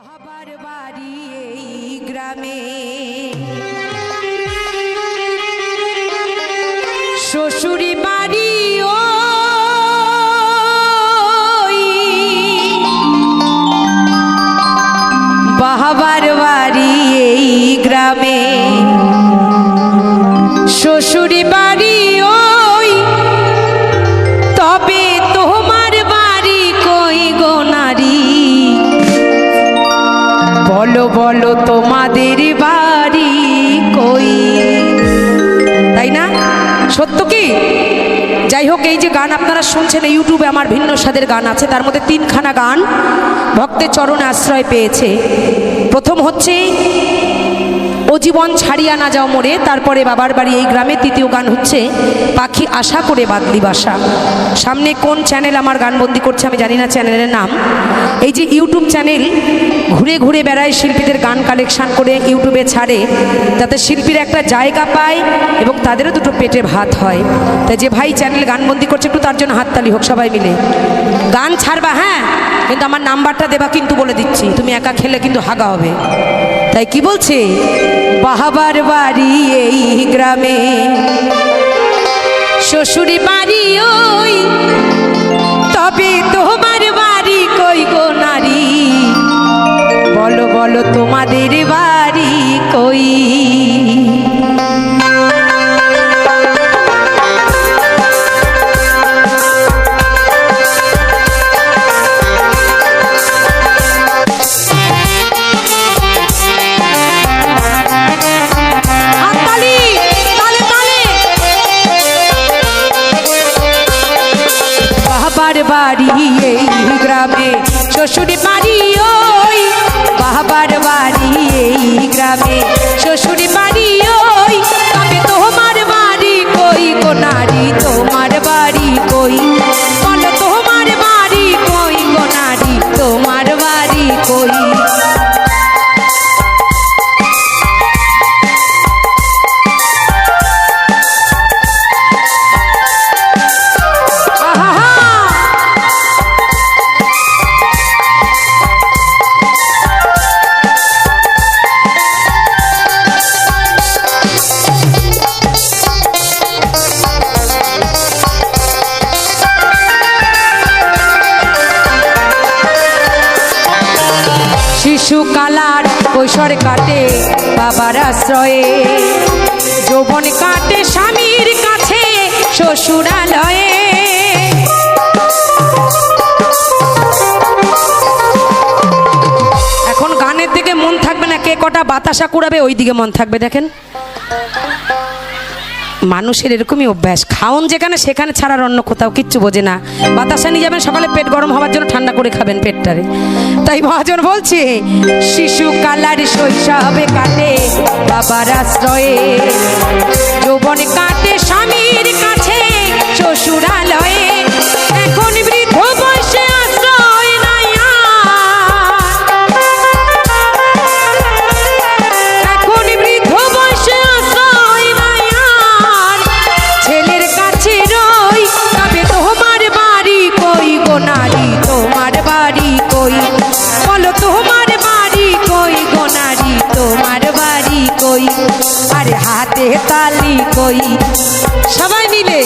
বাবার বাড়ি এই গ্রামে, শ্বশুরি বাড়ি ওই বাবার বাড়ি এই গ্রামে, শ্বশুরি বাড়ি ওই তবে তোমার বাড়ি কই গো নারী, বলো বলো তোমাদের বাড়ি কই। তাই না? সত্য কি? যাই হোক, এই যে গান আপনারা শুনছেন ইউটিউবে আমার ভিন্ন স্বাদের গান আছে, তার মধ্যে 3খানা গান ভক্তের চরণে আশ্রয় পেয়েছে। প্রথম হচ্ছে ও জীবন ছাড়িয়া না যাও মোরে, তারপরে বাবার বাড়ি এই গ্রামে। তৃতীয় গান হচ্ছে পাখি আশা করে বাদলি বাসা। সামনে কোন চ্যানেল আমার গান বন্দি করছে আমি জানি না চ্যানেলের নাম। এই যে ইউটিউব চ্যানেল ঘুরে ঘুরে বেড়ায়, শিল্পীদের গান কালেকশন করে ইউটিউবে ছাড়ে, যাতে শিল্পীরা একটা জায়গা পায় এবং তাদেরও দুটো পেটে ভাত হয়। তাই যে ভাই চ্যানেল গান বন্দি করছে একটু তার জন্য হাততালি হোক সবাই মিলে। গান ছাড়বা হ্যাঁ, কিন্তু আমার নাম্বারটা দেবা কিন্তু, বলে দিচ্ছি, তুমি একা খেলে কিন্তু হাগা হবে। তাই কি বলছে, বাবার বাড়ি এই গ্রামে, শ্বশুরি বাড়ি ওই তবে তোমার বাড়ি কই গো নারী, বলো বলো তোমাদের বাড়ি কই। বাবার বাড়ি এই গ্রামে, শ্বশুরি বাড়ি ওই বাবার বাড়ি এই গ্রামে, শ্বশুরি বাড়ি ওই তবে তোমার বাড়ি কই গো নারী, তোমার বাড়ি কই, বলো তোমার বাড়ি কই গো নারী, তোমার বাড়ি কই। শিশুকালার কৈশোর কাটে বাবার আশ্রয়ে, যৌবন কাটে স্বামীর কাছে শ্বশুরালয়ে। এখন গানের দিকে মন থাকবে না, কে কটা বাতাসা কুড়াবে ওই দিকে মন থাকবে। দেখেন মানুষের এরকমই অভ্যাস, খাওন যেখানে সেখানে ছাড়ার অন্য কোথাও কিচ্ছু বোঝে না। বাতাসা নিয়ে যাবেন সকালে, পেট গরম হওয়ার জন্য ঠান্ডা করে খাবেন পেটটারে। তাই মহাজন বলছে শিশুকালার শৈশবে কাটে বাবার আশ্রয়ে, যৌবন কাটে স্বামীর কাছে শ্বশুরালয়ে, এখন বৃদ্ধ বয়সে আশ্রয় নাই আর, এখন বৃদ্ধ বয়সে আশ্রয় নাই আর, ছেলের কাছে রই তবে তোমার বাড়ি কই গো নারী, তোমার বাড়ি কই, বলো তোমার বাড়ি কই গো নারী, তোমার বাড়ি কই। আরে হাতে তালি কই সবাই মিলে।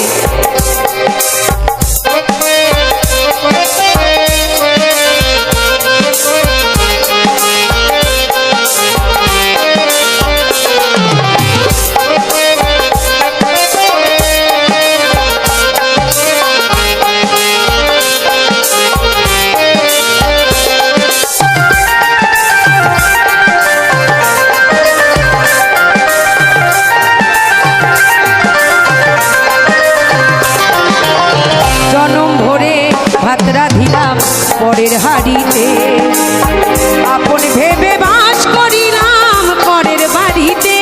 ভাত রাধিলাম পরের হাড়িতে, আপন ভেবে বাস করিলাম পরের বাড়িতে,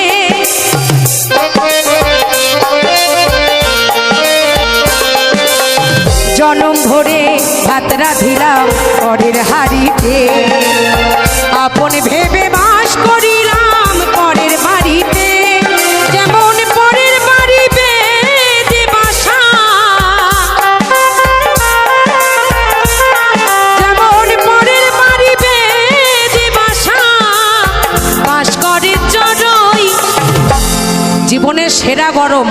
জনম ভরে ভাত রাধিলাম পরের হাড়িতে, আপন ভেবে বাস করিলাম পরের বাড়িতে, যেমন পরের বাড়ি বেদে বাসা, যেমন পরের বাড়ি বেদে বাসা সেরা গরম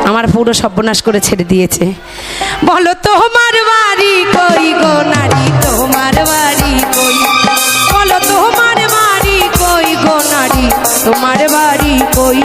আমার পুরো সর্বনাশ করে ছেড়ে দিয়েছে। বলো তোমার বাড়ি কই গো নারী, তোমার বাড়ি কই, বলো তোমার বাড়ি কই গো নারী, তোমার বাড়ি কই।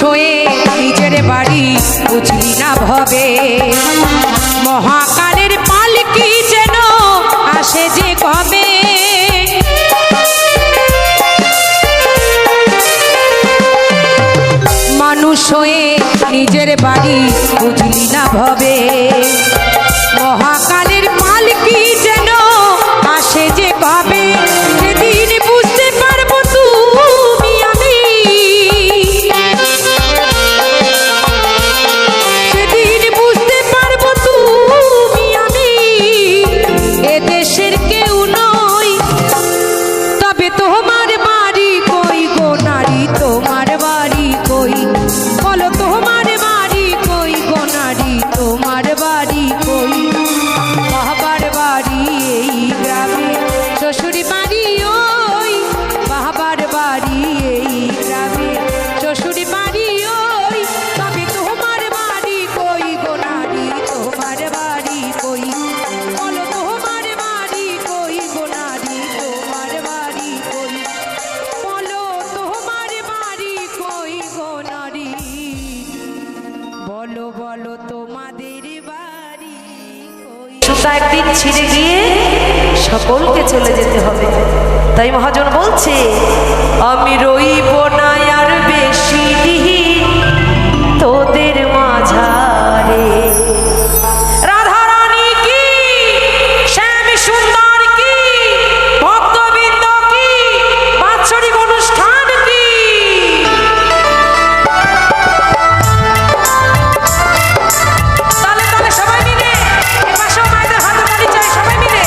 হয়ে নিজের বাড়ি বুঝলি না ভবে, মহাকালের পালকি যেন আসে যে কবে। মানুষ হয়ে নিজের বাড়ি বুঝলি না ভবে, মহাকালের পালকি যেন আসে যে কবে। সেদিন বুঝতে পারবো তুমি আমি, সেদিন বুঝতে পারবো তুমি আমি এদেশের কেউ নই। তবে তোমার বাড়ি কই গো নারী, তোমার বাড়ি কই, বলো তোমার বাড়ি কই গো নারী, তোমার বাড়ি কই। বাবার বাড়ি এই গ্রামে, শ্বশুর বাড়ি ওই, বাবার বাড়ি এই গ্রামে, শ্বশুর বাড়ি ওই। তবে তোমার বাড়ি কই গো নারী, তোমার বাড়ি কই, বলো তোমার বাড়ি কই গো নারী, তোমার বাড়ি কই, বলো তোমার বাড়ি কই গো নারী, বলো বলো তোমাদের বাড়ি কই। সুতা একদিন ছিঁড়ে গিয়ে সকলকে চলে যেতে হবে, তাই মহাজন বলছে আমি রইব না আর বেশি দিন তোদের মাঝারে। রাধা রানী কি, শ্যাম সুন্দর কি, ভক্তবৃন্দ কি, বাৎসরিক অনুষ্ঠান কি। তালে তালে সবাই মিলে, এপাশেও মায়েদের হাতে তালি চাই, সবাই মিলে।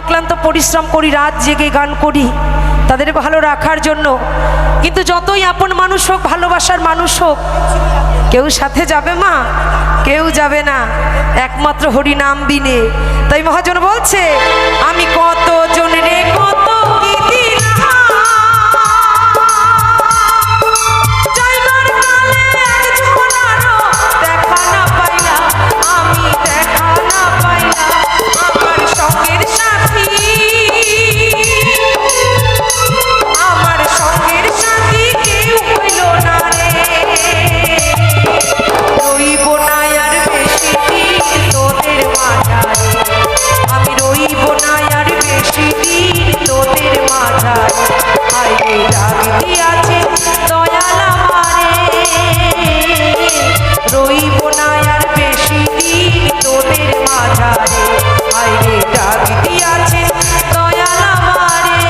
অক্লান্ত পরিশ্রম করি, রাত জেগে গান করি তাদের ভালো রাখার জন্য। কিন্তু যতই আপন মানুষ হোক, ভালোবাসার মানুষ হোক, কেউ সাথে যাবে মা? কেউ যাবে না, একমাত্র হরি নাম বিনে। তাই মহাজন বলছে, আমি কত জন রে কত কি দিলাম, যাইবার কালে একজনারও দেখা না পাইলাম, আমি দেখা না পাইলাম আমার সঙ্গের সাথী, আমার সঙ্গের সাথী কেউ হইল না রে। রইব না আর বেশি দিন তোদের মাঝারে, আমি রইব না আর বেশি দিন তোদের মাঝারে। আইরে ডাক দিয়াছে দয়াল আমারে, রইব না আর বেশি দিন তোদের মাঝারে। আইরে ডাক দিয়াছে দয়াল আমারে,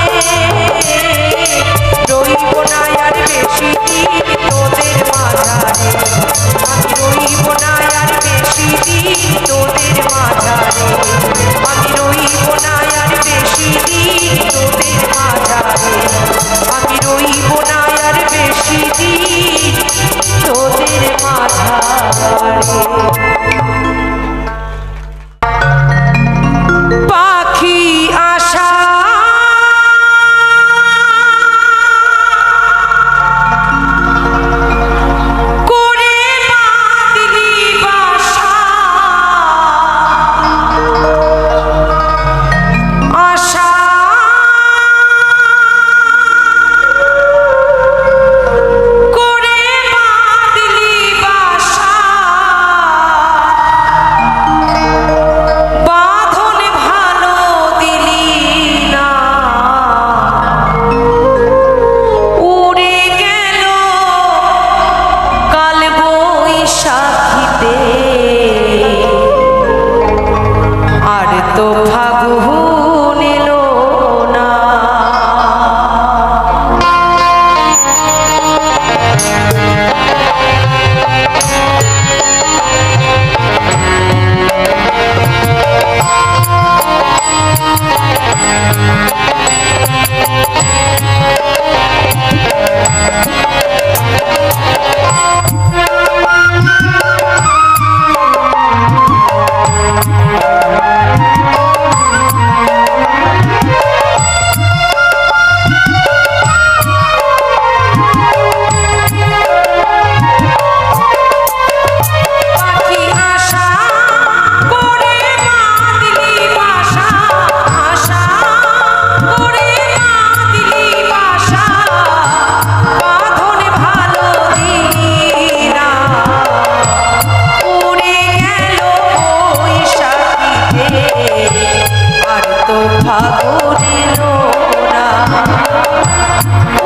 রইব না আর বেশি দিন তোদের মাঝারে। আমি রইব না আর বেশি দিন তোদের মাঝারে, আমি রইব না আর বেশি দিন তোদের মাঝারে, আমি রইব না আর বেশি দিন তোদের মাঝারে। পাখি আশা করে বাঁধলি বাসা, আশা করে বাঁধলি বাসা, বাঁধন ভালো দিলি না, উড়ে গেল কাল বৈশাখীতে, আর তো ফাগুন এলো না। পাখি আশা করে বাঁধলি বাসা, আশা করে বাঁধলি বাসা, বাঁধন ভালো দিলি না, উড়ে গেল বৈশাখীতে, আর তো ফাগুন এলো না,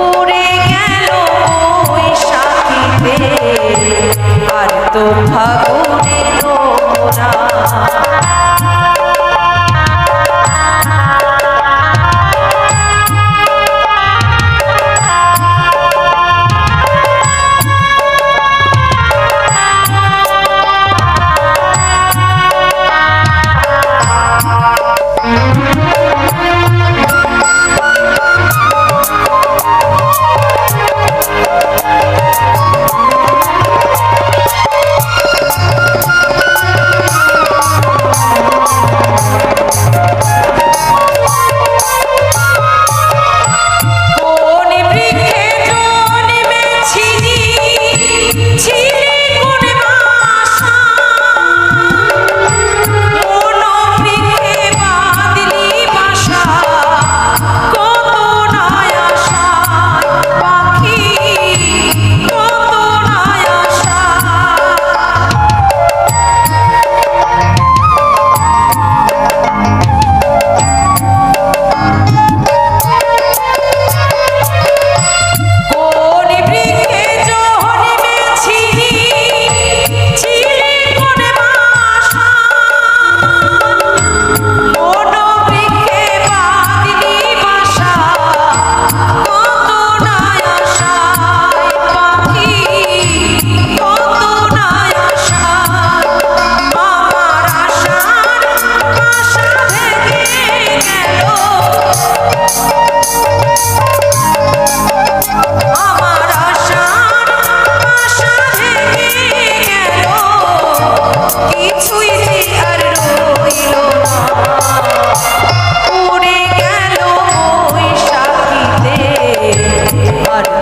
উড়ে গেল বৈশাখীতে, আর তো ফাগুন এলো না।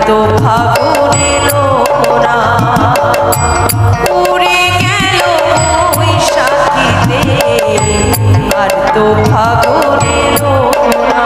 তো ফাগুন এলো না, উড়ে গেল বৈশাখীতে, আর তো ফাগুন এলো না।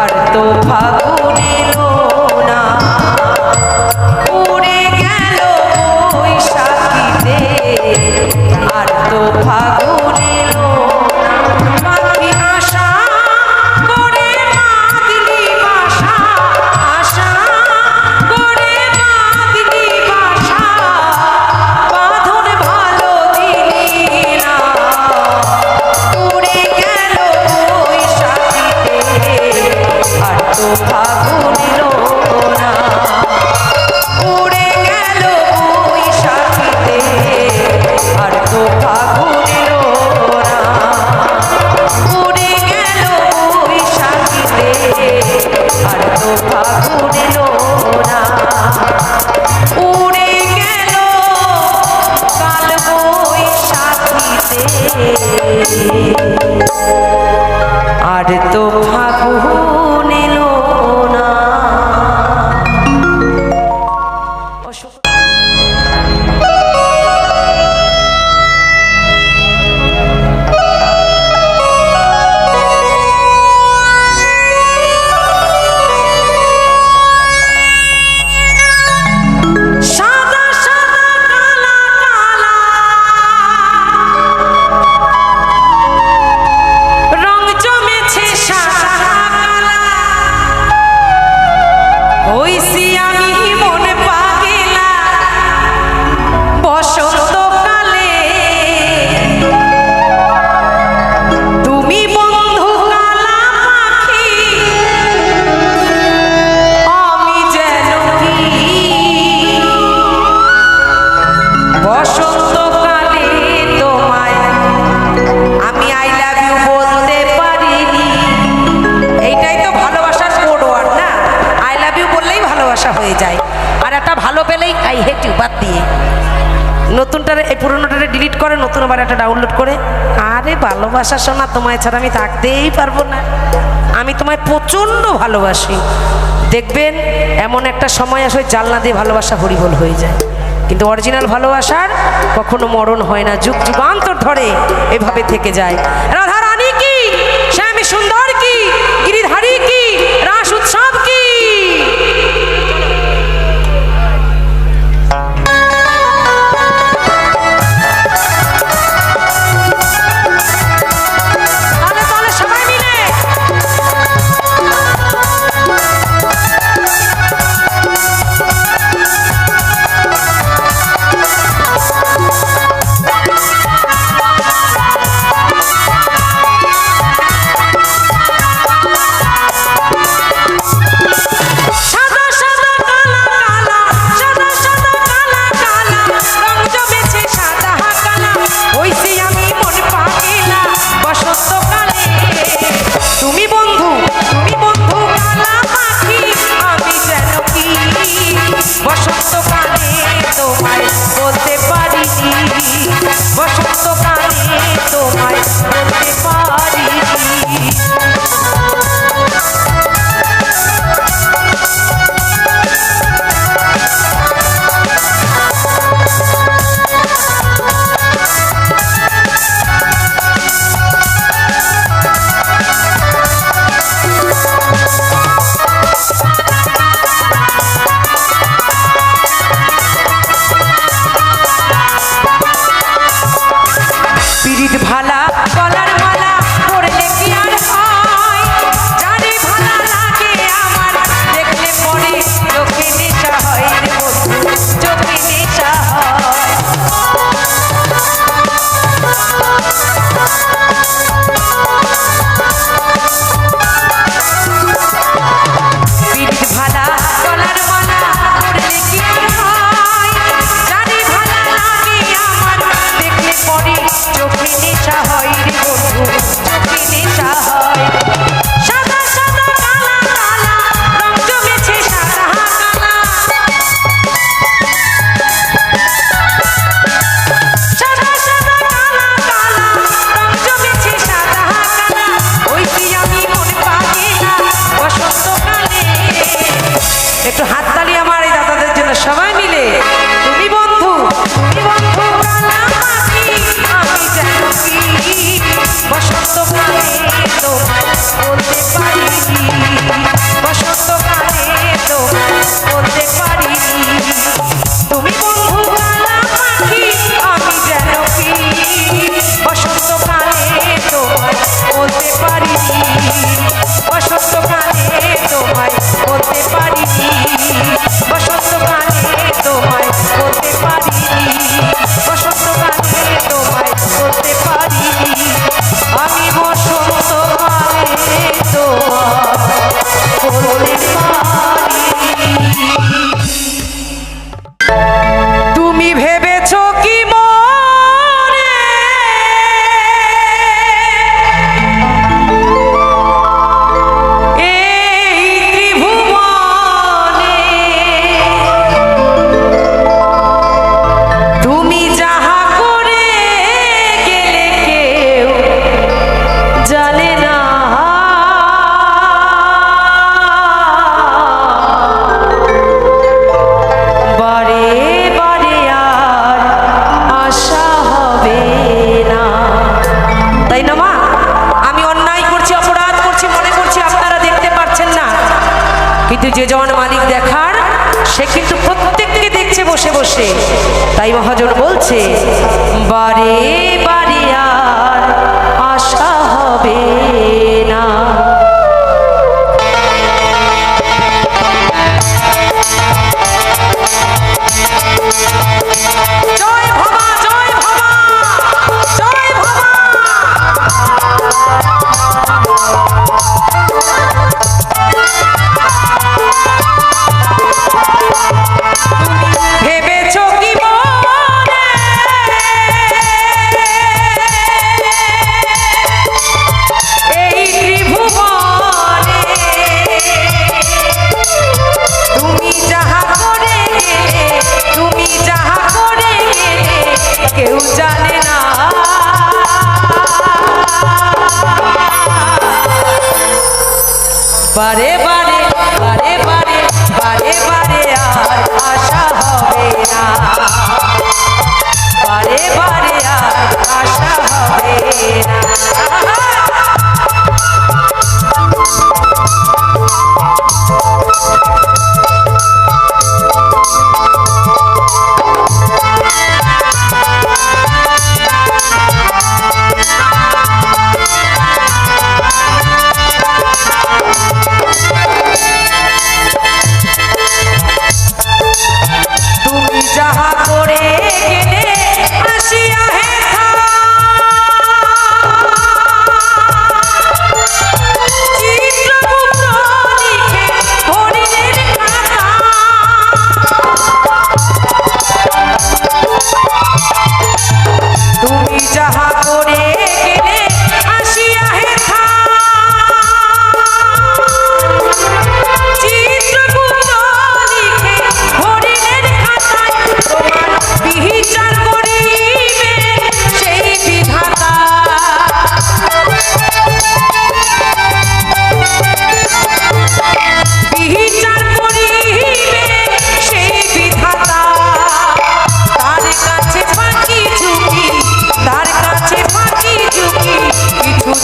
আর তো ফাগুন এলো না। নতুনটারে এই পুরোনোটারে ডিলিট করে নতুন আবার একটা ডাউনলোড করে, আরে ভালোবাসা শোনা তোমায় ছাড়া আমি থাকতেই পারবো না, আমি তোমায় প্রচণ্ড ভালোবাসি। দেখবেন এমন একটা সময় আসে জানলা দিয়ে ভালোবাসা হরিবল হয়ে যায়, কিন্তু অরিজিনাল ভালোবাসার কখনো মরণ হয় না, যুগ যুগান্তর ধরে এভাবে থেকে যায়। রাধা রানী কি, শ্যামী সুন্দর কি, গিরিধারী কি, রাস উৎসব কি। যে জন মালিক দেখার সে কিন্তু প্রত্যেককে দেখছে বসে বসে। তাই মহাজন বলছে বারে বারে আর আশা হবে না। কেউ জানে না বারে বারে বারে বারে বারে বারে আর আশা হবে না, বারে বারে আর আশা হবে না।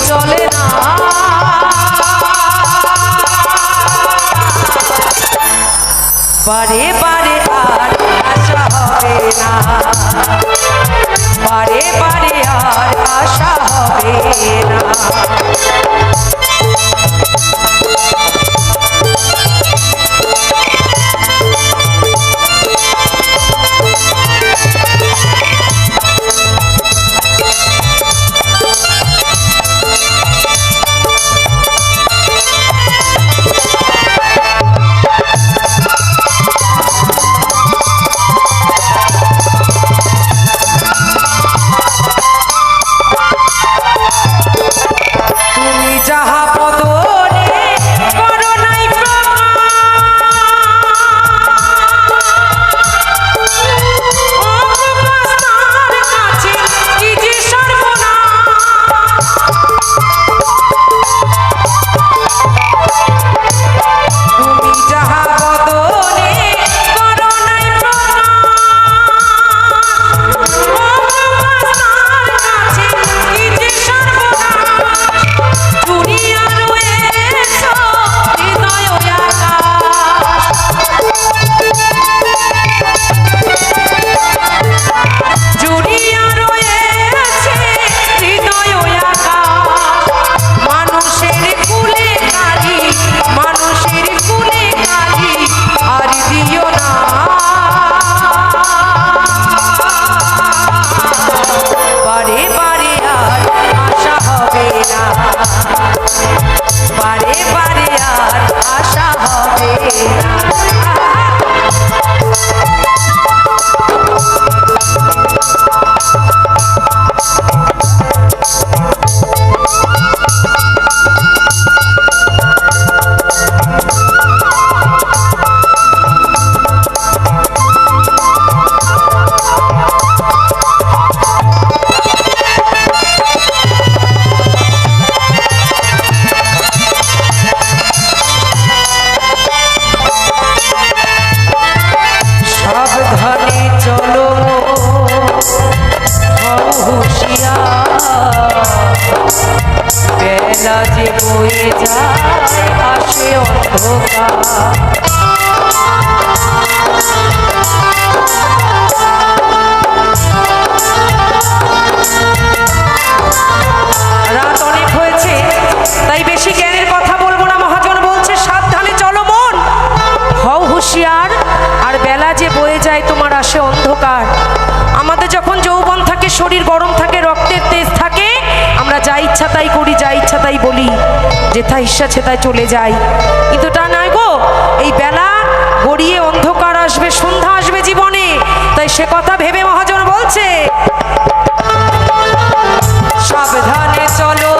চলে না বারে বারে আর আশা হবে না, বারে বারে আর আশা হবে না। দুনিয়া বেলা যে বয়ে যায় আসে অন্ধকার। রাত অনেক হয়েছে, তাই বেশি জ্ঞানের কথা বলবো না। মহাজন বলছে সাবধানে চলো মন, হও হুঁশিয়ার, আর বেলা যে বয়ে যায় তোমার আসে অন্ধকার। আমাদের যখন যৌবন থাকে, শরীর গরম থাকে, রক্তের তেজ থাকে, আমরা যা ইচ্ছা তাই করি, যা ইচ্ছা তাই বলি, যেথা ইচ্ছা সেটাই চলে যাই। কিন্তু তা নয় গো, এই বেলা গড়িয়ে অন্ধকার আসবে, সন্ধ্যা আসবে জীবনে। তাই সে কথা ভেবে মহাজন বলছে সাবধানে চলো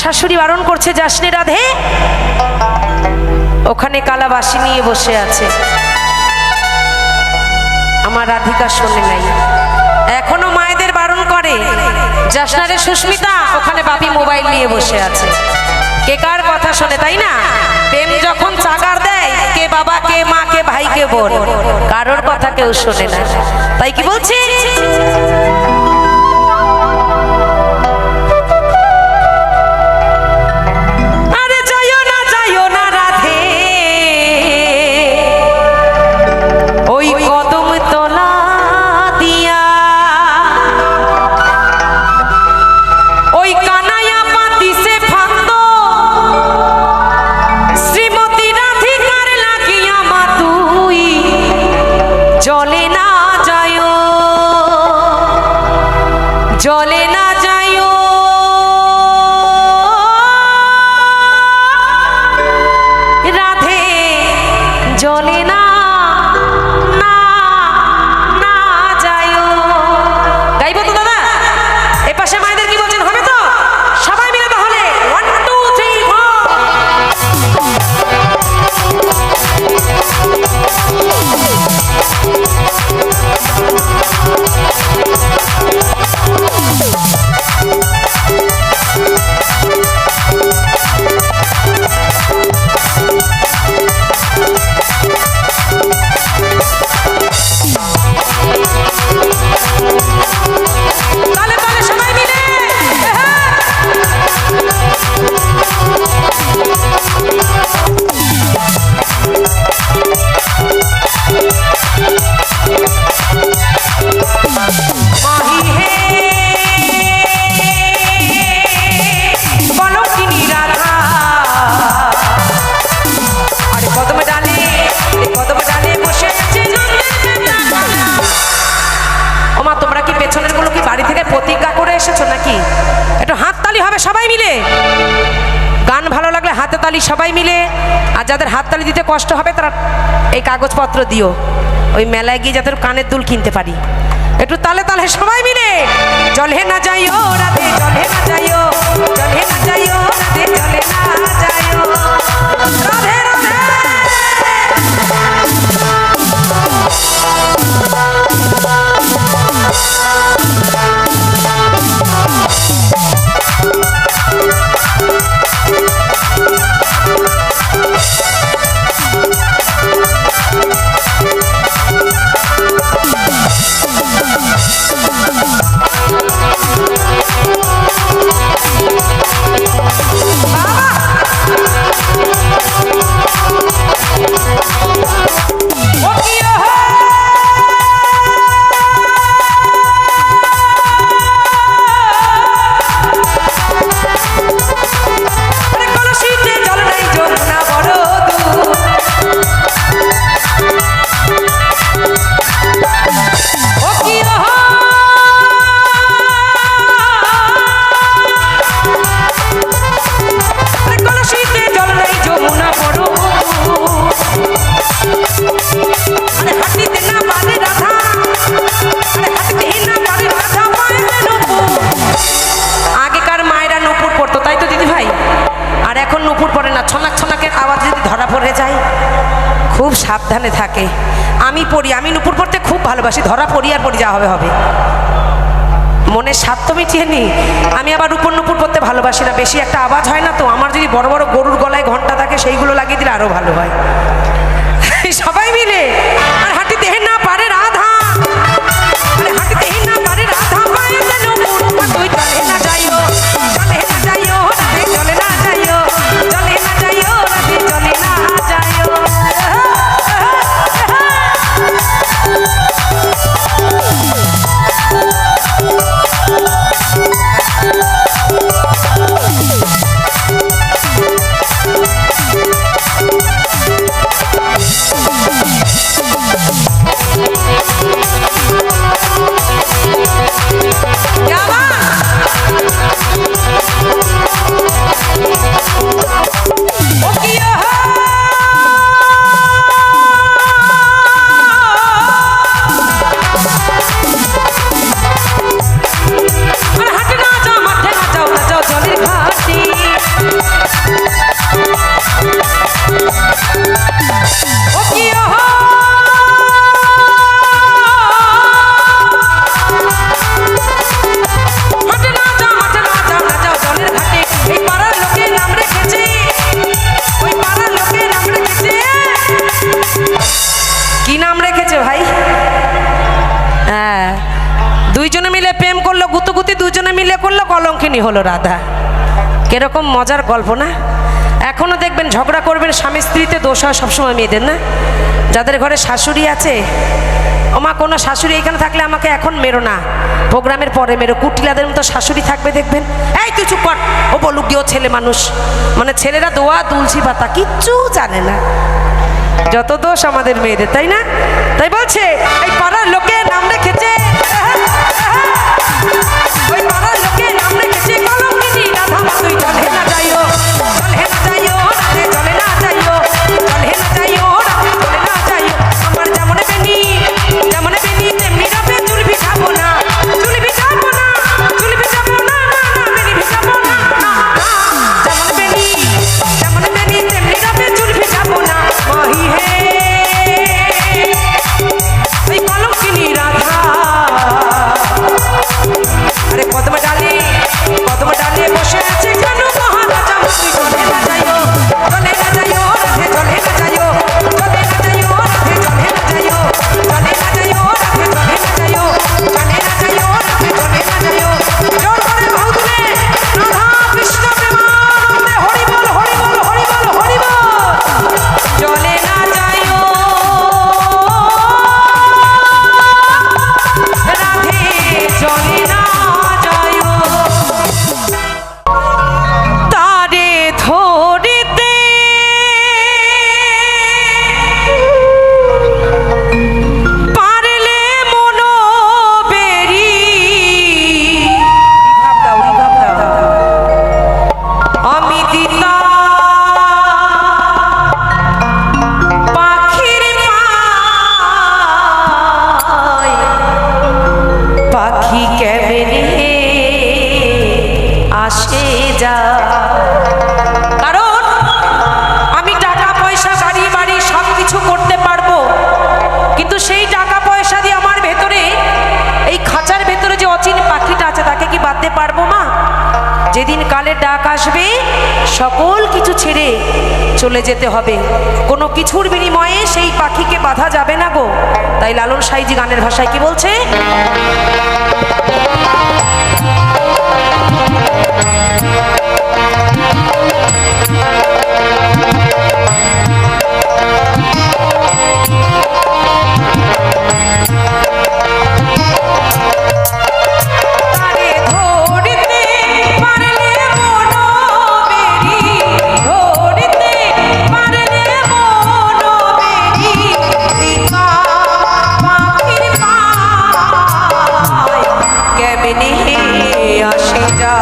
শাশুড়ি বারণ করছে, যাসনে রাধে, ওখানে কালাবাসি নিয়ে বসে আছে। আমার রাধিকা শোনে নাই, এখনো মায়েদের বারণ করে, যাসনা রে সুস্মিতা, ওখানে বাপি মোবাইল নিয়ে বসে আছে। কে কার কথা শোনে, তাই না? প্রেম যখন চাগার দেয়, কে বাবা, কে মা, কে ভাই, কে বোন, কারোর কথা কেউ শোনে না। তাই কি বলছি, জলে না যাইও, রাধে জলে না যাইও। গাইবো তো দাদা? এ পাশে মায়েদের কি বলছেন, হবে তো? সবাই মিলে তাহলে 1 2 3 সবাই মিলে গান ভালো লাগলে হাতে তালি সবাই মিলে। আর যাদের হাত তালি দিতে কষ্ট হবে তারা এই কাগজপত্র দিও, ওই মেলায় গিয়ে যাতে কানের দুল কিনতে পারি। একটু তালে তালে সবাই মিলে, জলে না যাইও রাধে, জলে না যাইও, সাবধানে থাকে। আমি পড়ি, আমি নুপুর পড়তে খুব ভালোবাসি, ধরা পড়ি আর পড়ি, যা হবে হবে, মনের স্বাদ তো মিটিয়ে নি। আমি আবার উপর নুপুর পড়তে ভালোবাসি না, বেশি একটা আওয়াজ হয় না তো। আমার যদি বড় বড় গরুর গলায় ঘন্টা থাকে সেইগুলো লাগিয়ে দিলে আরো ভালো হয়। সবাই মিলে আর হাঁটি দেহে না পারে রাধা, হাঁটি দেহে না পারে রাধা, পায়ে যেন মুড় তুই চলে না যাইও, চলে না যাইও রাধে, চলে না যাইও, চলে না যাইও রাধে, চলে না যাইও। দুইজনে মিলে প্রেম করলো, গুতুগুতি দুইজনে মিলে করলো, কলঙ্কিনী হলো রাধা। কিরকম মজার গল্প না? এখনো দেখবেন ঝগড়া করবেন স্বামী স্ত্রীতে, দোষ হয় সবসময় মেয়েদের না? যাদের ঘরে শাশুড়ি আছে, ওমা কোনো শাশুড়ি এখানে থাকলে আমাকে এখন মেরো না, প্রোগ্রামের পরে মেরো, কুটিলাদের মতো শাশুড়ি থাকবে দেখবেন, এই তুই চুপ কর, ও বলুক গিয়েও ছেলে মানুষ, মানে ছেলেরা দোয়া তুলসী পাতা কিচ্ছু জানে না। যত দোষ আমাদের মেয়েদের, তাই না? তাই বলছে এই পাড়ার লোকে নাম রেখেছে, ওই পাড়ার লোকে নাম রেখেছে কলঙ্কিনী রাধা, তুই চলে না যাইও, চলে না যাইও রাধে, চলে না যাইও, চলে না যাইও রাধে, চলে না যাইও। আমার যেমন বেনি তেমনি রাবে, চুল ভিজাবো না, চুল ভিজাবো না, চুল ভিজাবো না, না বেনি ভিজাবো না, যেমন বেনি তেমনি রাবে, চুল ভিজাবো না, মাহি হে ওই কলঙ্কিনী রাধা। আরে কদম ডালে বসে আছে কেন মহারাজা, তুই চলে না যাইও, চলে না যাইও রাধে, চলে না যাইও, চলে না যাইও রাধে, চলে না যাইও, চলে না যাইও রাধে, চলে না যাইও, চলে না যাইও রাধে, চলে না যাইও। জোর করে বাহুদুলে রাধা কৃষ্ণ প্রেমানন্দে হরি বল, হরি বল, হরি বল, হরি বল। চলে না যাইও রাধে, চলে না যাইও, তারে ধরিতে পারলে মনো বেরি, আমি দিতা পাখির পায়, পাখি কেমনে আসে যা। কারণ আমি টাকা পয়সা গাড়ি বাড়ি সব কিছু করতে পারবো, কিন্তু সেই টাকা পয়সা দিয়ে আমার ভেতরে, এই খাঁচার ভেতরে যে অচিন পাখিটা আছে তাকে কি বাঁধতে পারবো মা? যেদিন কালের ডাক আসবে সকল কিছু ছেড়ে চলে যেতে হবে, কোনো কিছুর বিনিময়ে সেই পাখিকে বাঁধা যাবে না গো। তাই লালন সাইজি গানের ভাষায় কি বলছে? আসে যা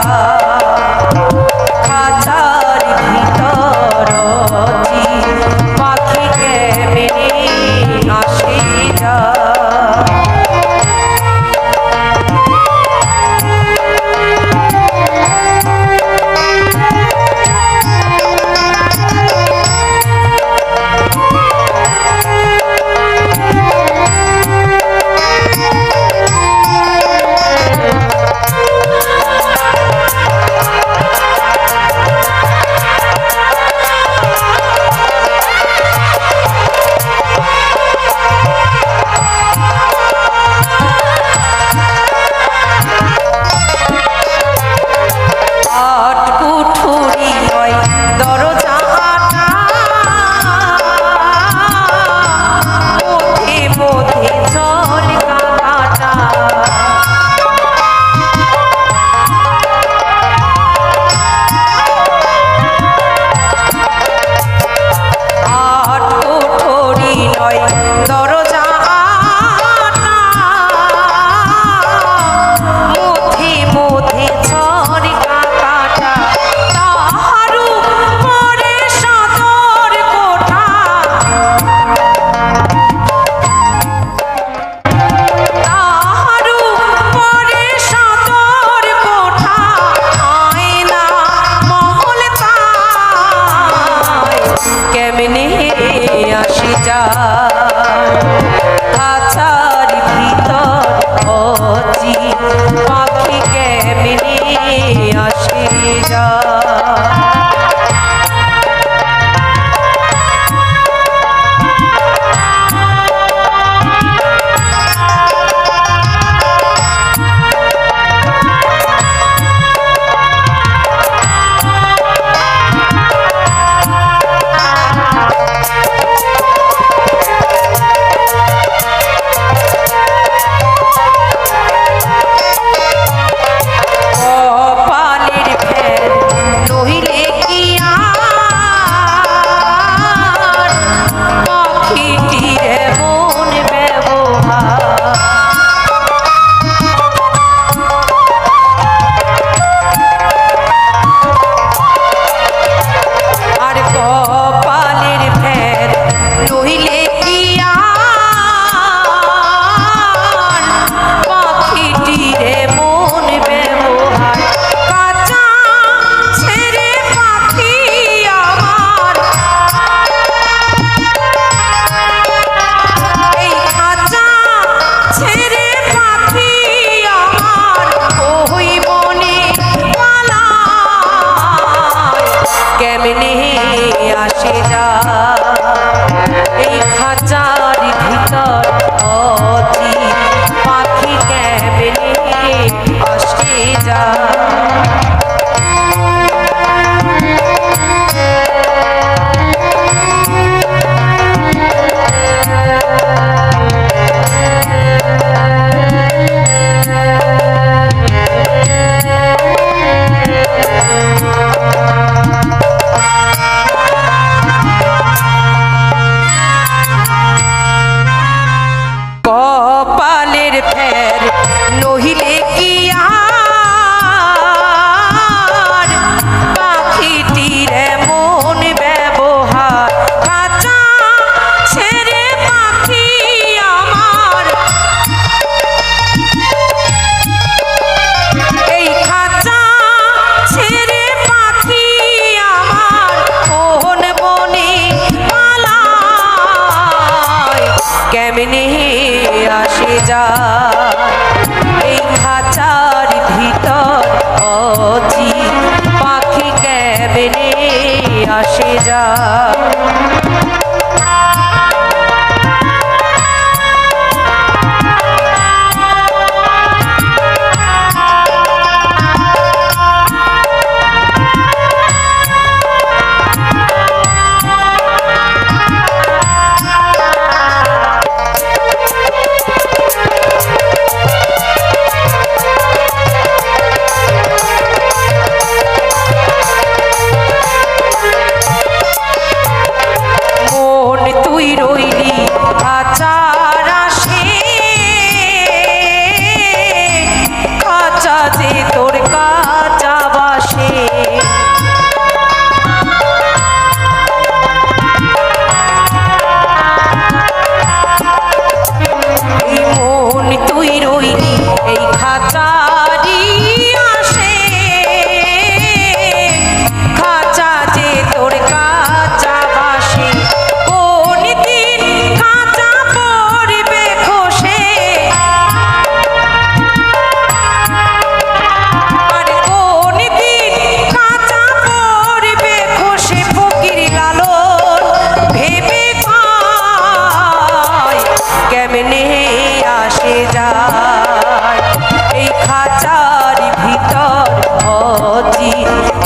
কেমনে আসে যা এই খাঁচার ভিতর অচিন পাখি কেমনে আসে যা কপালের ফের নহিলে কি আর পাখিটির এমন ব্যবহার খাঁচা ছেড়ে পাখি আমার এই খাঁচা ছেড়ে পাখি আমার কোন বনে পালায় কেমনে আসে যা এই খাঁচার ভিতর অচিন পাখি কেমনে আসে যা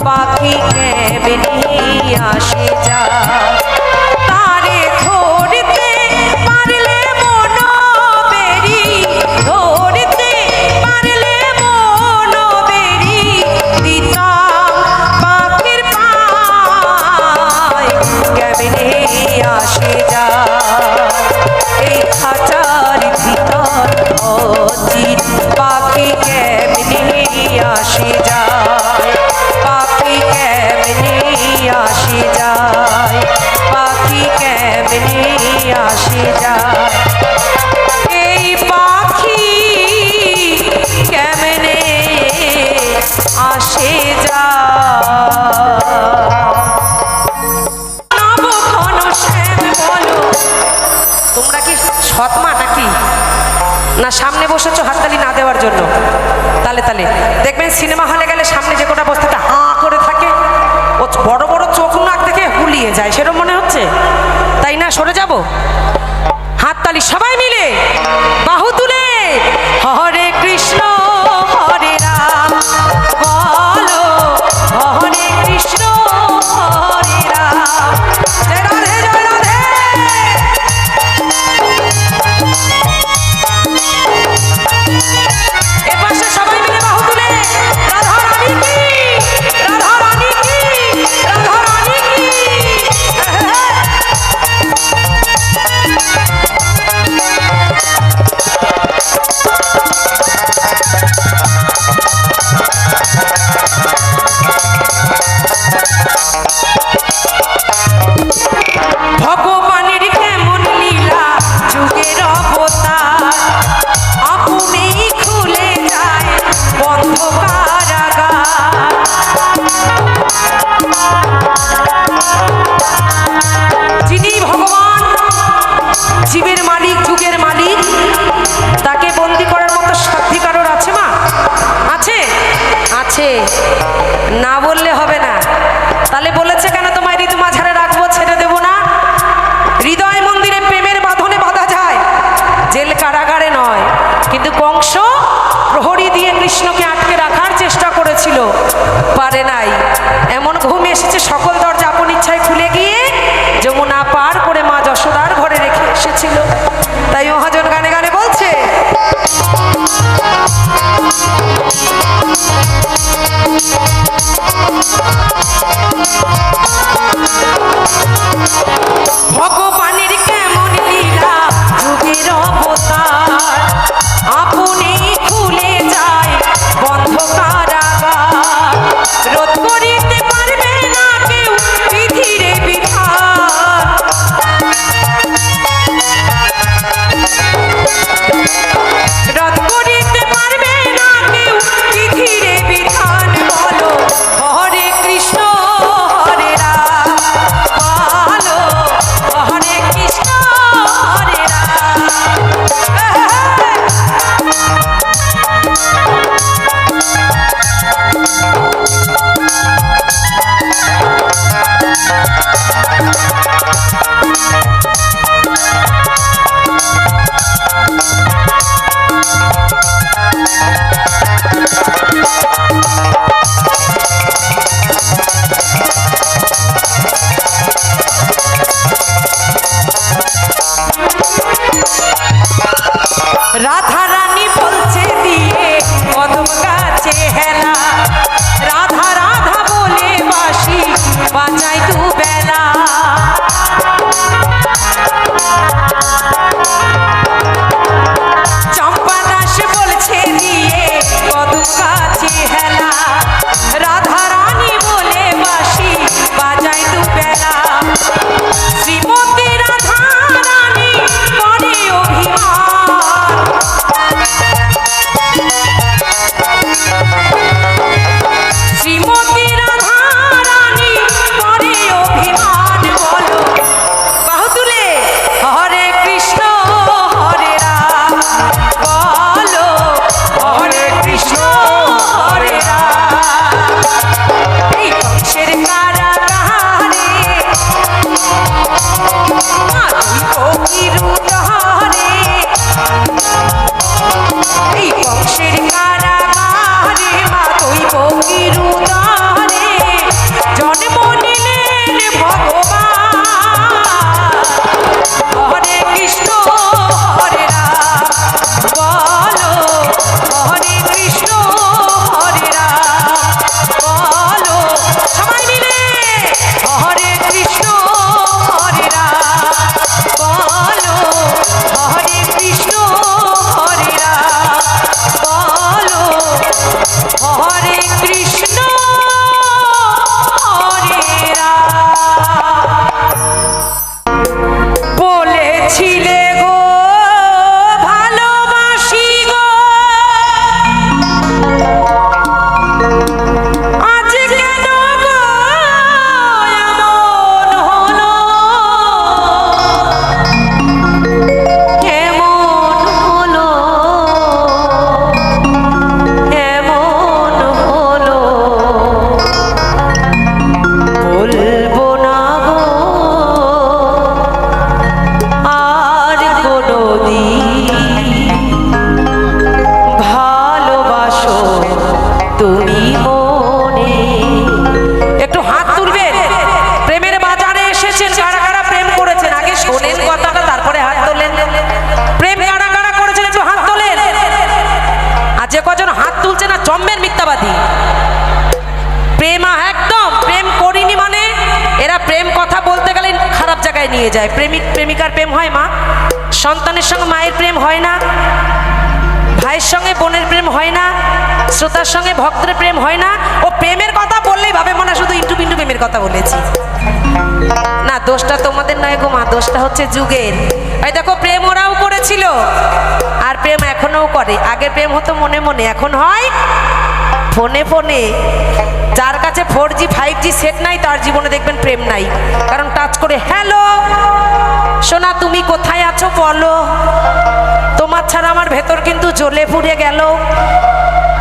পাখি কেমনে আসে যা তারে ধরতে পারলে মন বেরি ধরতে পারলে মন বেরি দিতাম পাখির পায় কেমনে আসে যা এই খাঁচার ভিতর অচিন পাখি কেমনে আসে যায় পাখি কেমনে আসে যায় পাখি কেমনে আসে যায় এই পাখি কেমনে আসে তোমরা কি সৎমা নাকি না সামনে বসেছো হাততালি না দেওয়ার জন্য তালে তালে দেখবেন সিনেমা হলে গেলে সামনে যে কোটা বস্তাটা হাঁ করে থাকে ও বড় বড় চোখ নাক দেখে হুলিয়ে যায় সেরকম মনে হচ্ছে তাই না সরে যাব হাততালি সবাই মিলে বাহু তুলে হরে কৃষ্ণ হরে রাম বলো হরে কৃষ্ণ হরে রাম জয় রাধে জয় রাধে এপাশে সবাই মিলে বাহু তুলে রাধা রানী কি রাধা রানী কি রাধা রানী কি ভগবানের কেমন লীলা যুগের অবতার আপনি খুলে যায় বন্ধ কারাগার যিনি ভগবান জীবের মালিক যুগের মালিক তাকে বন্দি করার মতো সাধ্য কারোর আছে মা আছে আছে না বললে হবে না তাহলে বলেছে কেন এসেছে সকল দরজা আপন ইচ্ছায় খুলে গিয়ে যমুনা পার করে মা যশোদার ঘরে রেখে এসেছিল। তাই মহাজন গানে গানে বলছে, ভগবানের কেমন লীলা যুগের অবতার, আপনি খুলে যায় বন্ধ কারাগার, রোধ করিতে পারবে না কেউ বিধির বিধান, রোধ করিতে পারবে না কেউ বিধির বিধান। বলো হরে কৃষ্ণ হরে রাম, বলো হরে কৃষ্ণ হরে রাম। রাধা রানী বলছে দিয়ে কদম গাছে হেলা, রাধা রাধা বলে বাঁশি বাজাই দুবেলা, চম্পা দাস বলছে দিয়ে কদম গাছে হেলা, রাধা রানী বলে বাঁশি বাজাই দুবেলা, শ্রীমতী রাধা রানী করে অভিমান, শ্রীমতী রাধা রানী করে অভিমান। বলো বাহু তুলে হরে কৃষ্ণ হরে রাম, বলো হরে কৃষ্ণ হরে রাম। এই কংসের কারাগারে এই কংসের কারাগারে মা তুই ফকির উদারে জন্ম নিলেন ভগবান, হরে কৃষ্ণ হরে রাম, বলো হরে কৃষ্ণ হরে রাম, বলো সবাই মিলে হরে কৃষ্ণ হরে রাম, বলো হরে কৃষ্ণ হরে রাম, বলো হরে কৃষ্ণ হরে রাম। বলেছিলে গো ভালোবাসি গো, আজ কেন গো এমন হলো, এমন হলো, এমন হলো, বলবো না গো আর কোনোদিন, ভালোবাসো তুমি মনে। একটু হাত তুলবেন, প্রেমের বাজারে এসেছেন, কারা কারা প্রেম করেছেন আগে শোনেন কথাটা তারপরে হাত তোলেন। প্রেম কারা কারা করেছেন একটু হাত তোলেন। আর যে কজন হাত তুলছে না জম্মের মিথ্যাবাদী, প্রেম একদম প্রেম করিনি মানে এরা প্রেম কথা বলতে গেলে খারাপ জায়গায় নিয়ে যায়। প্রেমিক প্রেমিকার প্রেম হয় মা, সন্তানের সঙ্গে মায়ের প্রেম হয় না, ভাইয়ের সঙ্গে বোনের প্রেম হয় না, শ্রোতার সঙ্গে ভক্তের প্রেম হয় না। ও প্রেমের কথা বললেই ভাবে মনে শুধু ইন্টু পিন্টু প্রেমের কথা বলেছি। না, দোষটা তোমাদের নয় গো মা, দোষটা হচ্ছে যুগের। এই দেখো প্রেম ওরাও করেছিল আর প্রেম এখনো করে। আগের প্রেম হতো মনে মনে, এখন হয় ফোনে ফোনে। যার কাছে 4G 5G সেট নাই তার জীবনে দেখবেন প্রেম নাই, কারণ টাচ করে হ্যালো সোনা তুমি কোথায় আছো বলো, তোমার ছাড়া আমার ভেতর কিন্তু জ্বলে পুড়ে গেল,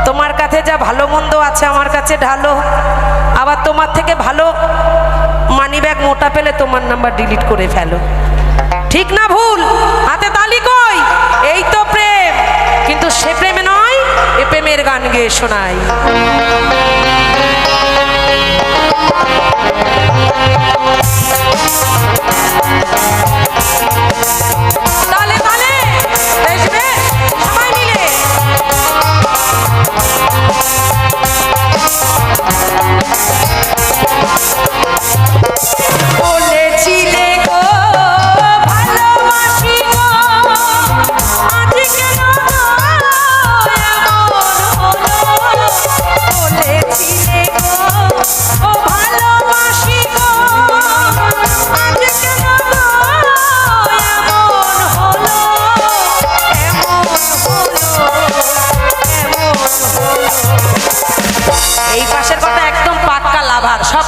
তোমার কাছে যা ভালো মন্দ আছে আমার কাছে ঢালো, আবার তোমার থেকে ভালো মানি ব্যাগ মোটা পেলে তোমার নাম্বার ডিলিট করে ফেলো। ঠিক না ভুল? হাতে তালি কই? এই তো প্রেম। কিন্তু সে প্রেমে নয়, এ প্রেমের গান গেয়ে শোনাই।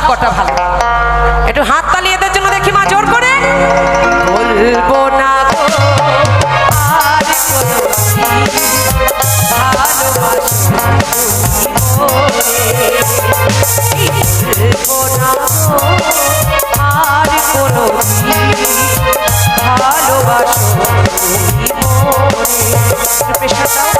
কটা ভালো। একটু হাত তালি এদের জন্য দেখি মা জোর করে। বলবো না গো আর কোনো ভালোবাসো তুমি মোরে। পেশাটাও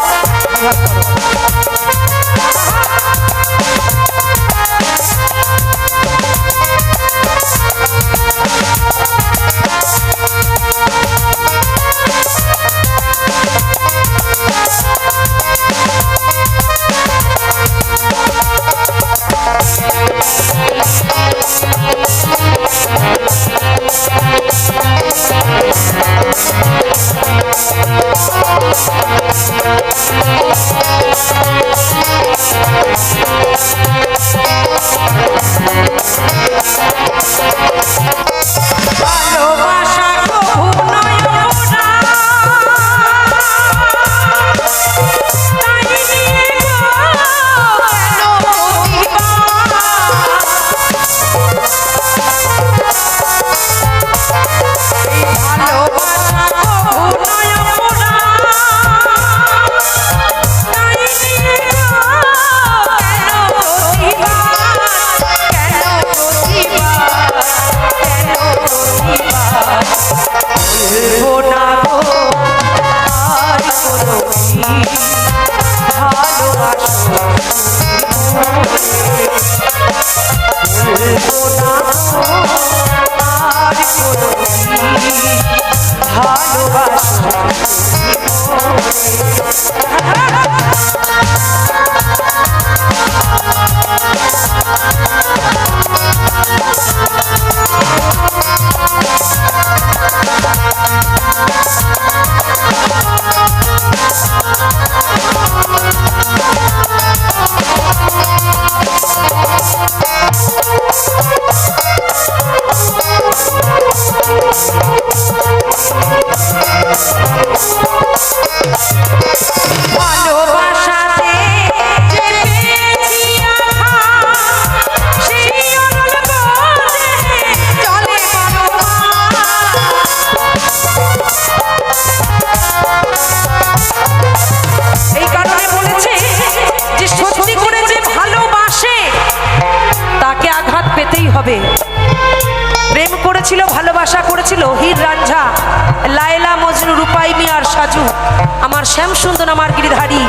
হবে। প্রেম করেছিল, ভালোবাসা করেছিল হীর রাঞ্ঝা, লায়লা মজনু, রূপাই মিয়ার সাজু, আমার শ্যামসুন্দর, আমার গিরিধারী,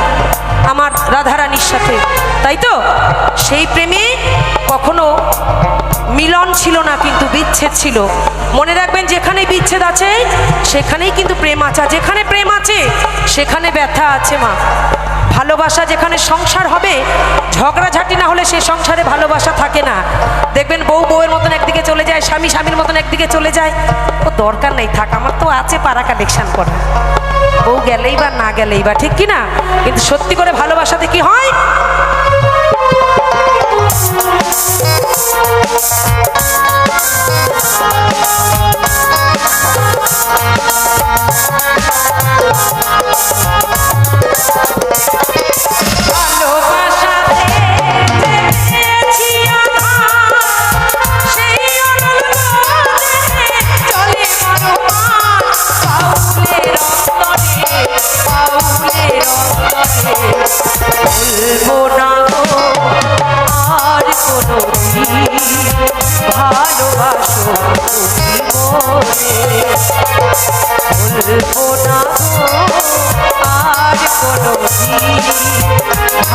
আমার রাধারানীর সাথে, তাই তো? সেই প্রেমে কখনো মিলন ছিল না, কিন্তু বিচ্ছেদ ছিল। মনে রাখবেন, যেখানে বিচ্ছেদ আছে সেখানেই কিন্তু প্রেম আছে, যেখানে প্রেম আছে সেখানে ব্যথা আছে মা। ভালোবাসা যেখানে সংসার হবে, ঝগড়াঝাটি না হলে সে সংসারে ভালোবাসা থাকে না। দেখবেন বউ বউয়ের মতন একদিকে চলে যায়, স্বামী স্বামীর মতন একদিকে চলে যায়। ও দরকার নেই, থাক, আমার তো আছে পাড়া কালেকশন করা, বউ গেলেই বা না গেলেই বা, ঠিক কি না? কিন্তু সত্যি করে ভালোবাসাতে কি হয়?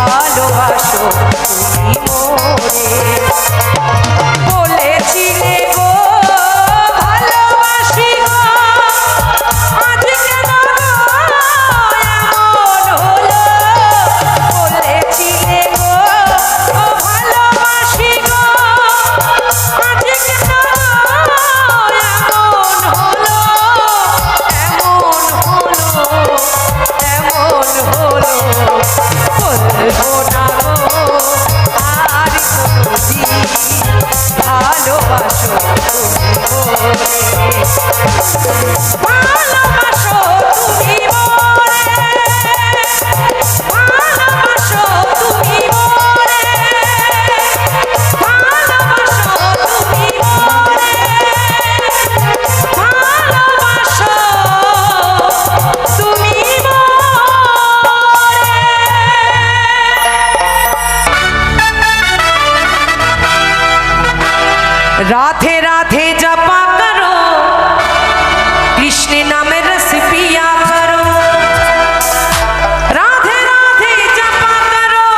ভালোবাসো তুমি মোরে, বলেছিলে গো ভালোবাসি গো, আজ কেন এমন হলো? বলেছিলে গো ভালোবাসি গো, আজ কেন এমন হলো? এমন হলো বলবো না গো আর কোনদিন, ভালোবাসো ভালোবাসো তুমি মোরে, ভালোবাসো তুমি মোরে, ভালোবাসো राधे राधे जपा करो कृष्ण नाम रस पिया करो राधे राधे जपा करो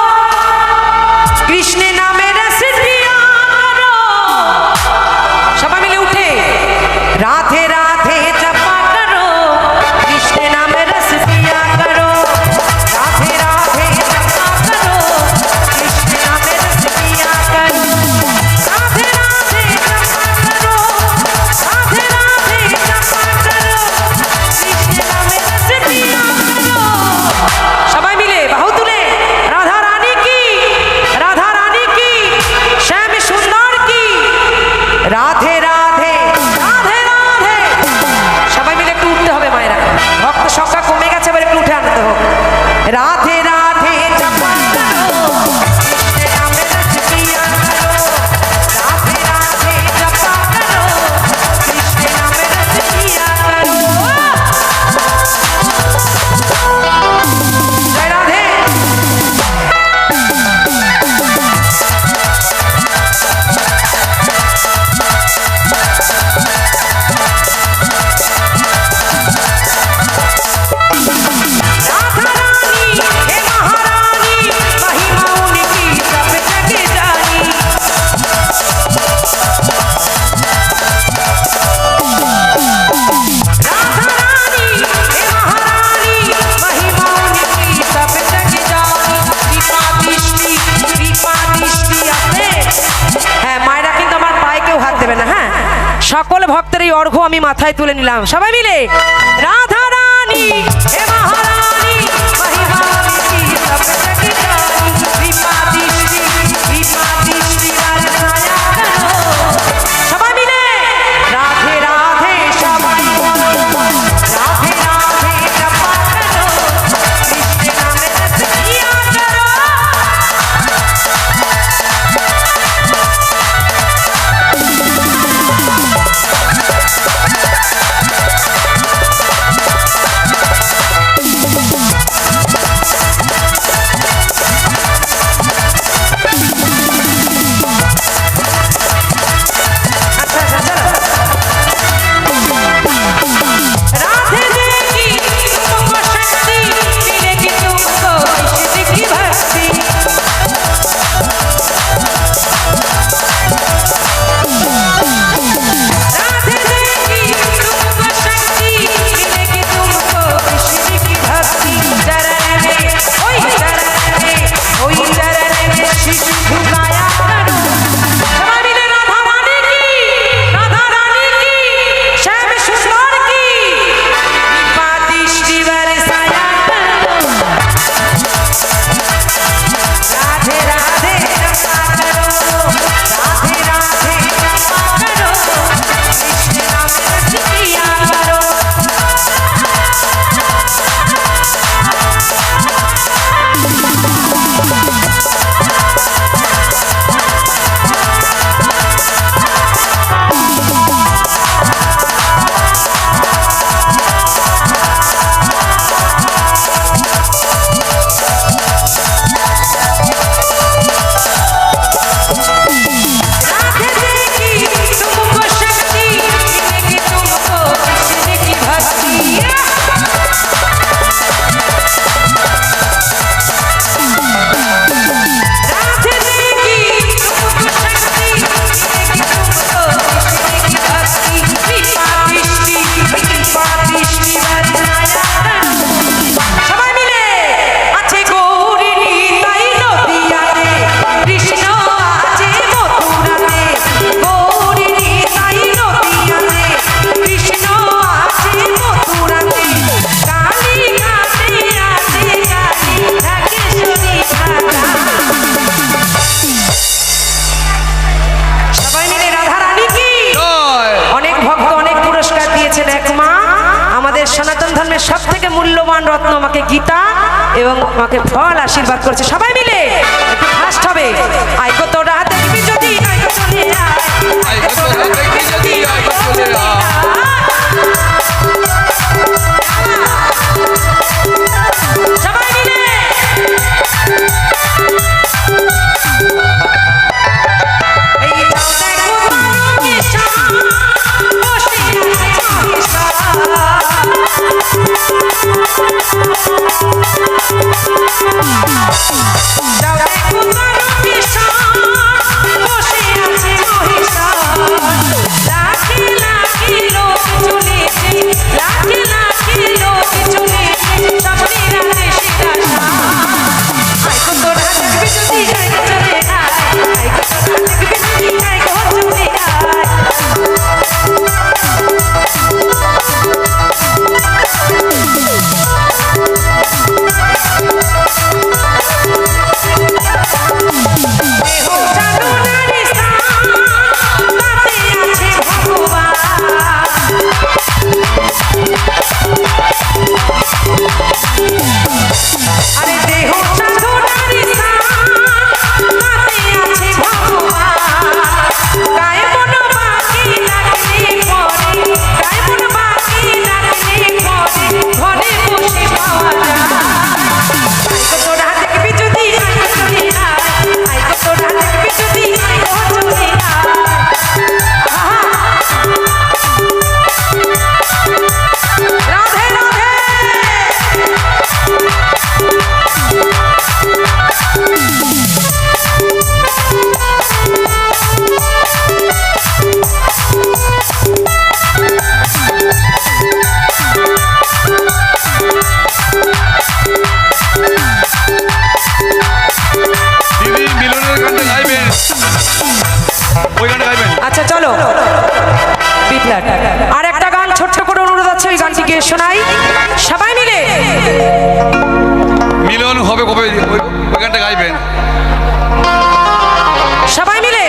कृष्ण नाम रस पिया करो सबाई मिले उठे राधे राधे जपा करो कृष्ण नाम रस पिया करो राधे राधे जपा करो कृष्ण नाम रस पिया करो राधे राधे जपा करो राधे राधे जपा करो कृष्ण नाम रस पिया करो সবাই মিলে বাহু তুলে রাধা রানী কি শ্যাম সুন্দর কি রাধে রাধে রাধে রাধে সবাই মিলে একটু উঠতে হবে মায়েরা ভক্ত সংখ্যা কমে গেছে এবার একটু উঠে আনতে হবে রাধে রাধে জপা করো কৃষ্ণ নাম রস পিয়া করো রাধে রাধে জপা করো কৃষ্ণ নাম রস পিয়া করো জয় রাধে राधा रानी हे महारानी महिमा उनकी सब जग जानी राधा रानी हे महारानी महिमा उनकी सब जग जानी कृपा दृष्टि আছে হ্যাঁ মায়েরা কিন্তু আমার পায়ে কেউ হাত দেবে না হ্যাঁ সকল ভক্তের এই অর্ঘ্য আমি মাথায় তুলে নিলাম সবাই মিলে রাধা রানী হে মহারানী মহিমা উনকি সব জগ জানি কৃপা দৃষ্টি বরসায়া করো সবাই মিলে রাধে রাধে সবাই বলো রাধে রাধে জপা করো কৃষ্ণ নাম রস পিয়া করো राधे देगी तुमको शक्ति मिलेगी तुमको कृष्ण की भक्ति राधे देगी तुमको शक्ति मिलेगी तुमको कृष्ण की भक्ति चरण में शीश झुकाया करो सबाई मिले राधा रानी की श्याम सुंदर की कृपा दृष्टि बरसाया करो राधे राधे जपा करो राधे राधे जपा करो कृष्ण नाम रस पिया करो राधे देगी तुमको शक्ति मिलेगी तुमको कृष्ण की भक्ति राधे देगी तुमको शक्ति मिलेगी तुमको कृष्ण की भक्ति कृपा दृष्टि बरसाया करो সবাই মিলে আছে গৌরী নিতাই নদিয়াতে কৃষ্ণ আছে মথুরাতে গৌরী নিতাই নদিয়াতে কৃষ্ণ আছে মথুরাতে কালী ঘাটে আছে কালী ঢাকেশ্বরী ঢাকা সবাই মিলে রাধা রানী কি অনেক ভক্ত অনেক পুরস্কার দিয়েছেন এক মা আমাদের সনাতন ধর্মের সব থেকে মূল্যবান রত্ন আমাকে গীতা এবং আমাকে ফল আশীর্বাদ করছে সবাই মিলে একটু ফাস্ট হবে আইগো তোরা দেখবি যদি আইগো চলে আয় আইগো তোরা দেখবি যদি আইগো চলে আয় সবাই মিলে এই চলো বিপ্লব আর একটা গান ছোট্ট করে অনুরোধ আছে ওই গানটিকে শোনাই সবাই মিলে। মিলন হবে কবে ওই গানটা গাইবেন সবাই মিলে।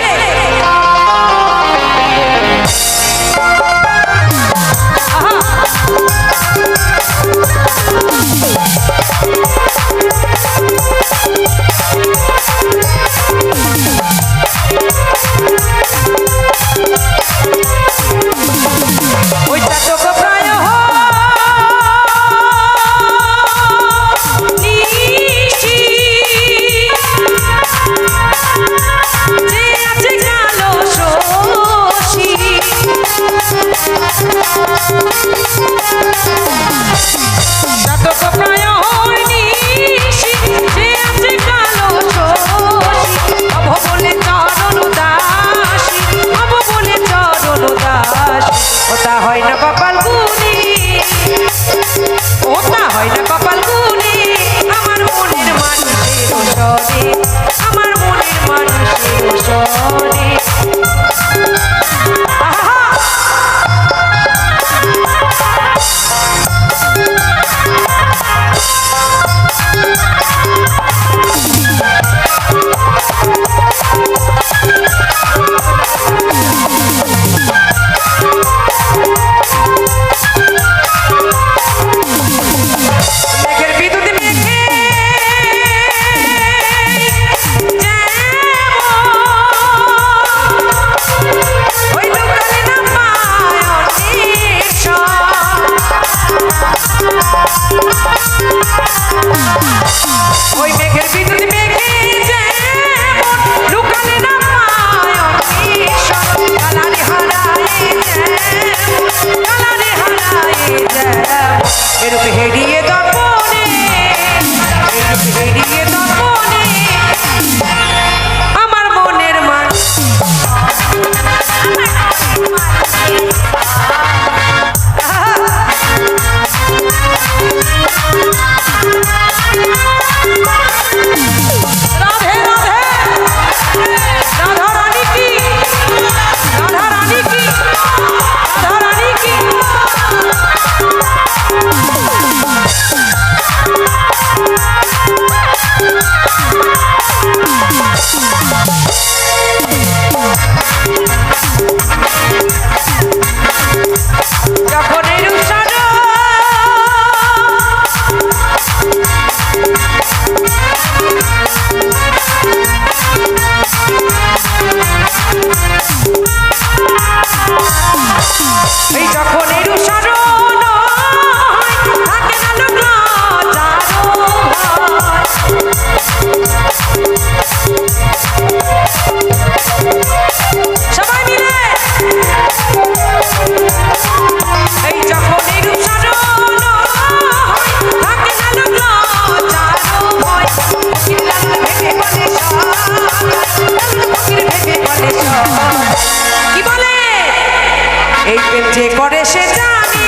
যে করে সে জানে,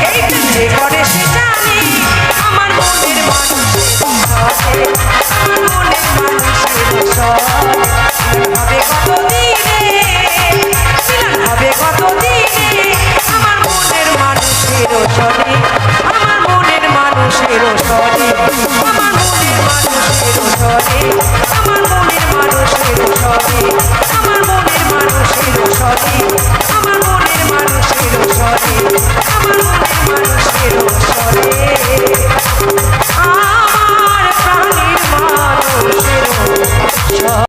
এই যে করে সে জানে, আমার মনের মানুষের সরে, আমার মনের মানুষের সরে, হবে কত দিনে, মিলন হবে কত দিনে, আমার মনের মানুষের সরে, আমার মনের মানুষের সরে, আমার মনের